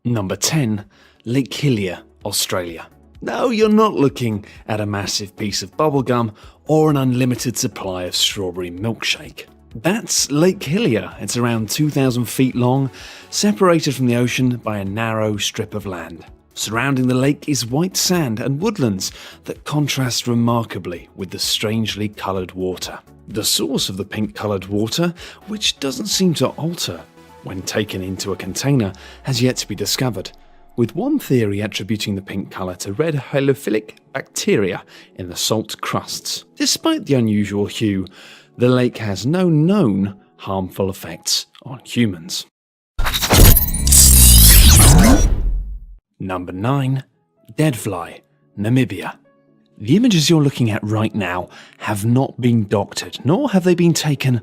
Number 10. Lake Hillier, Australia. No, you're not looking at a massive piece of bubblegum or an unlimited supply of strawberry milkshake. That's Lake Hillier. It's around 2,000 feet long, separated from the ocean by a narrow strip of land. Surrounding the lake is white sand and woodlands that contrast remarkably with the strangely coloured water. The source of the pink-coloured water, which doesn't seem to alter when taken into a container, has yet to be discovered, with one theory attributing the pink colour to red halophilic bacteria in the salt crusts. Despite the unusual hue, the lake has no known harmful effects on humans. Number 9. Deadfly, Namibia. The images you're looking at right now have not been doctored, nor have they been taken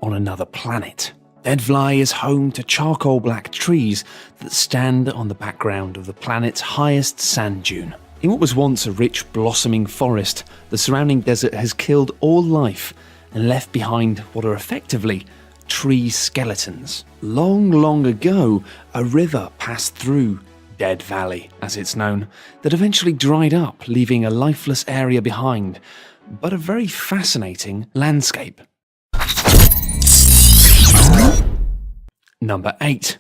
on another planet. Deadfly is home to charcoal black trees that stand on the background of the planet's highest sand dune. In what was once a rich blossoming forest, the surrounding desert has killed all life and left behind what are effectively tree skeletons. Long, long ago, a river passed through Dead Valley, as it's known, that eventually dried up, leaving a lifeless area behind, but a very fascinating landscape. Number 8.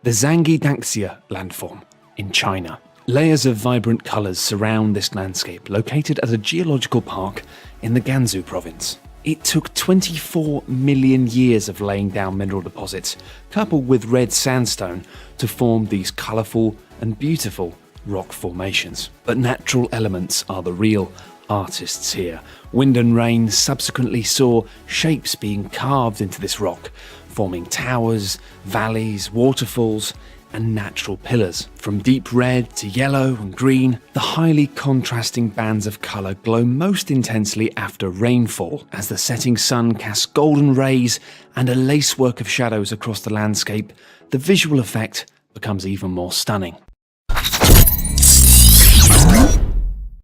The Zhangjiadanxia landform in China. Layers of vibrant colours surround this landscape, located at a geological park in the Gansu province. It took 24 million years of laying down mineral deposits, coupled with red sandstone, to form these colourful and beautiful rock formations. But natural elements are the real artists here. Wind and rain subsequently saw shapes being carved into this rock, forming towers, valleys, waterfalls, and natural pillars. From deep red to yellow and green, the highly contrasting bands of colour glow most intensely after rainfall, as the setting sun casts golden rays and a lacework of shadows across the landscape. The visual effect becomes even more stunning.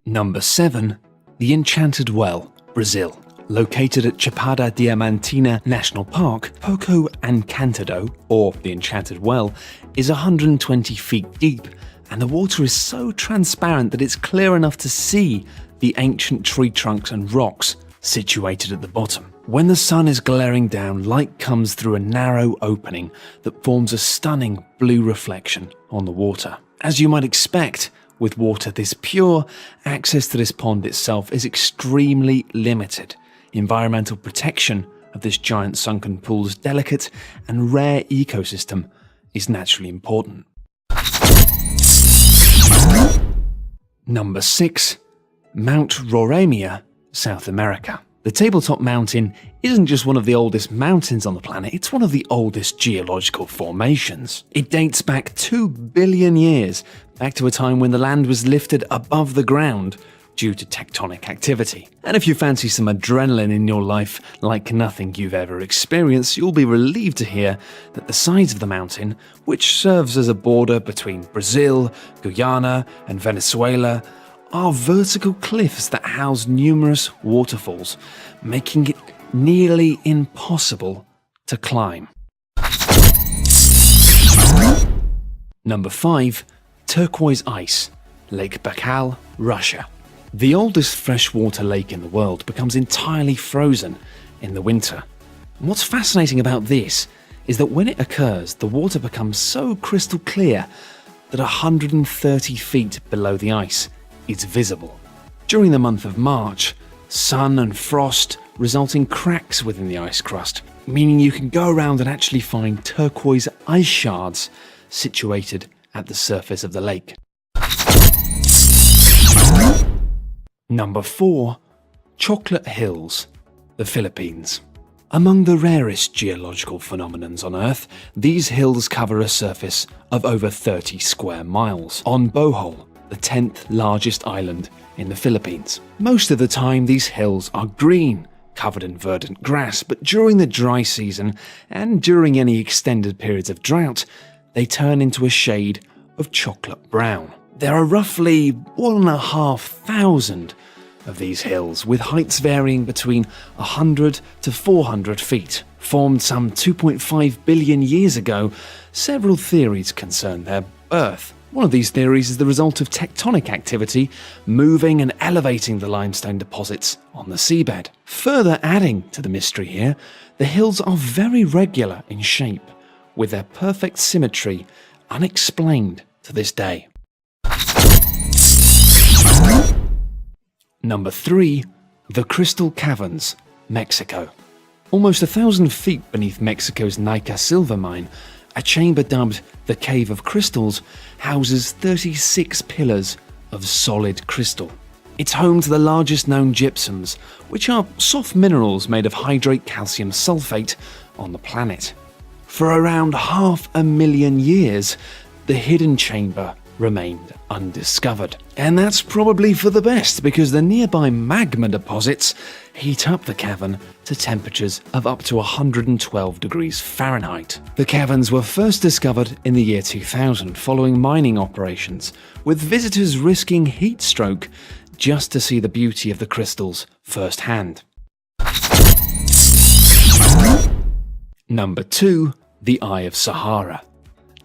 Number 7. The Enchanted Well, Brazil. Located at Chapada Diamantina National Park, Poco Encantado, or the Enchanted Well, is 120 feet deep, and the water is so transparent that it's clear enough to see the ancient tree trunks and rocks situated at the bottom. When the sun is glaring down, light comes through a narrow opening that forms a stunning blue reflection on the water. As you might expect, with water this pure, access to this pond itself is extremely limited. Environmental protection of this giant sunken pool's delicate and rare ecosystem is naturally important. Number 6. Mount Roraima, South America. The tabletop mountain isn't just one of the oldest mountains on the planet, it's one of the oldest geological formations. It dates back 2 billion years, back to a time when the land was lifted above the ground due to tectonic activity. And if you fancy some adrenaline in your life like nothing you've ever experienced, you'll be relieved to hear that the sides of the mountain, which serves as a border between Brazil, Guyana, and Venezuela, are vertical cliffs that house numerous waterfalls, making it nearly impossible to climb. Number 5. Turquoise Ice, Lake Baikal, Russia. The oldest freshwater lake in the world becomes entirely frozen in the winter. And what's fascinating about this is that when it occurs, the water becomes so crystal clear that 130 feet below the ice, it's visible. During the month of March, sun and frost result in cracks within the ice crust, meaning you can go around and actually find turquoise ice shards situated at the surface of the lake. Number 4. Chocolate Hills, the Philippines. Among the rarest geological phenomenons on Earth, these hills cover a surface of over 30 square miles on Bohol, the 10th largest island in the Philippines. Most of the time, these hills are green, covered in verdant grass, but during the dry season and during any extended periods of drought, they turn into a shade of chocolate brown. There are roughly 1,500 of these hills, with heights varying between 100 to 400 feet. Formed some 2.5 billion years ago, several theories concern their Earth. One of these theories is the result of tectonic activity moving and elevating the limestone deposits on the seabed. Further adding to the mystery here, the hills are very regular in shape, with their perfect symmetry unexplained to this day. Number 3. The Crystal Caverns, Mexico. Almost 1,000 feet beneath Mexico's Lanka silver mine, a chamber dubbed the Cave of Crystals houses 36 pillars of solid crystal. It's home to the largest known gypsums, which are soft minerals made of hydrate calcium sulfate on the planet. For around 500,000 years, the hidden chamber remained undiscovered. And that's probably for the best, because the nearby magma deposits heat up the cavern to temperatures of up to 112 degrees Fahrenheit. The caverns were first discovered in the year 2000 following mining operations, with visitors risking heat stroke just to see the beauty of the crystals firsthand. Number 2. The Eye of Sahara.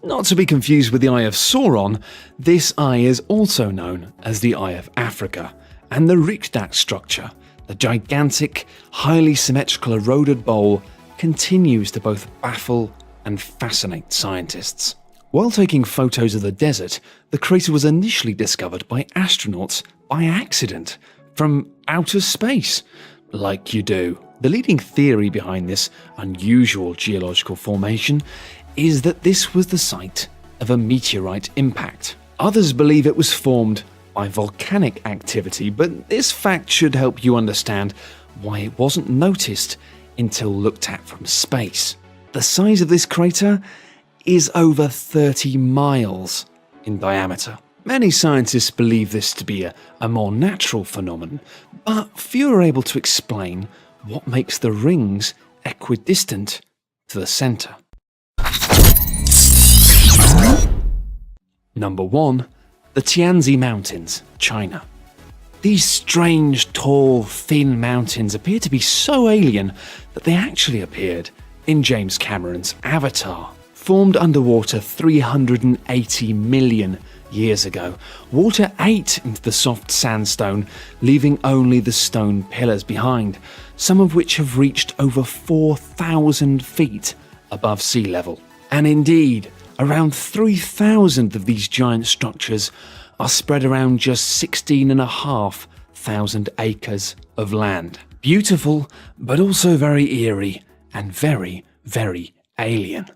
Not to be confused with the Eye of Sauron, this eye is also known as the Eye of Africa, and the Riksdag structure, the gigantic, highly symmetrical eroded bowl, continues to both baffle and fascinate scientists. While taking photos of the desert, the crater was initially discovered by astronauts by accident from outer space, like you do. The leading theory behind this unusual geological formation is that this was the site of a meteorite impact. Others believe it was formed by volcanic activity, but this fact should help you understand why it wasn't noticed until looked at from space. The size of this crater is over 30 miles in diameter. Many scientists believe this to be a more natural phenomenon, but few are able to explain what makes the rings equidistant to the center. Number 1. The Tianzi Mountains, China. These strange, tall, thin mountains appear to be so alien that they actually appeared in James Cameron's Avatar. Formed underwater 380 million years ago, water ate into the soft sandstone, leaving only the stone pillars behind, some of which have reached over 4,000 feet above sea level. And indeed, around 3,000 of these giant structures are spread around just 16,500 acres of land. Beautiful, but also very eerie and very, very alien.